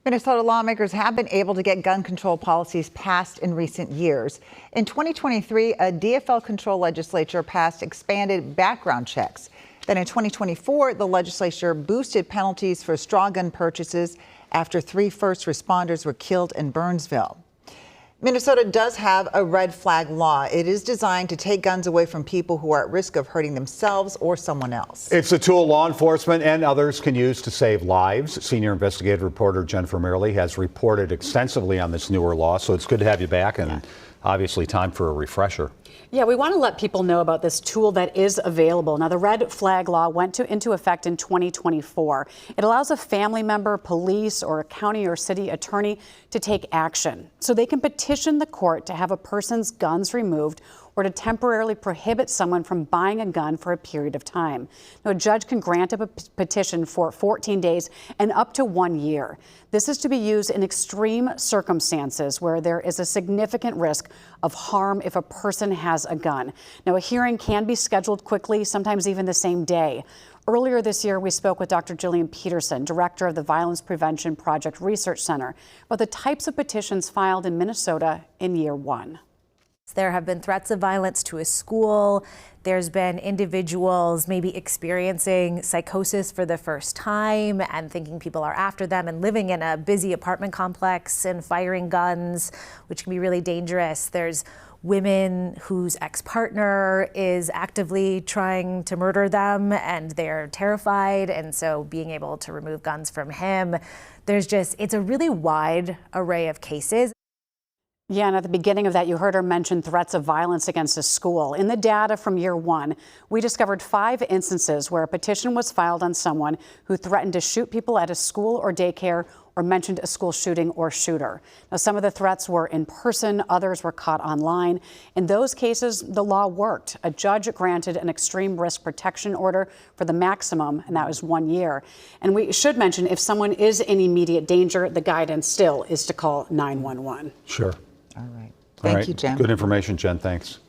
Minnesota lawmakers have been able to get gun control policies passed in recent years. In 2023, a DFL control legislature passed expanded background checks. Then in 2024, the legislature boosted penalties for straw gun purchases after 3 first responders were killed in Burnsville. Minnesota does have a red flag law. It is designed to take guns away from people who are at risk of hurting themselves or someone else. It's a tool law enforcement and others can use to save lives. Senior investigative reporter Jennifer Mayerle has reported extensively on this newer law, so it's good to have you back, and obviously time for a refresher. Yeah, we want to let people know about this tool that is available. Now, the red flag law went into effect in 2024. It allows a family member, police, or a county or city attorney to take action. So they can petition the court to have a person's guns removed or to temporarily prohibit someone from buying a gun for a period of time. Now, a judge can grant a petition for 14 days and up to 1 year. This is to be used in extreme circumstances where there is a significant risk of harm if a person has a gun. Now, a hearing can be scheduled quickly, sometimes even the same day. Earlier this year, we spoke with Dr. Jillian Peterson, director of the Violence Prevention Project Research Center, about the types of petitions filed in Minnesota in year 1. There have been threats of violence to a school. There's been individuals maybe experiencing psychosis for the first time and thinking people are after them and living in a busy apartment complex and firing guns, which can be really dangerous. There's women whose ex-partner is actively trying to murder them and they're terrified, and so being able to remove guns from him. It's a really wide array of cases. Yeah, and at the beginning of that, you heard her mention threats of violence against a school. In the data from year 1, we discovered 5 instances where a petition was filed on someone who threatened to shoot people at a school or daycare or mentioned a school shooting or shooter. Now, some of the threats were in person, others were caught online. In those cases, the law worked. A judge granted an extreme risk protection order for the maximum, and that was 1 year. And we should mention, if someone is in immediate danger, the guidance still is to call 911. Sure. All right. Thank you, Jen. Good information, Jen. Thanks.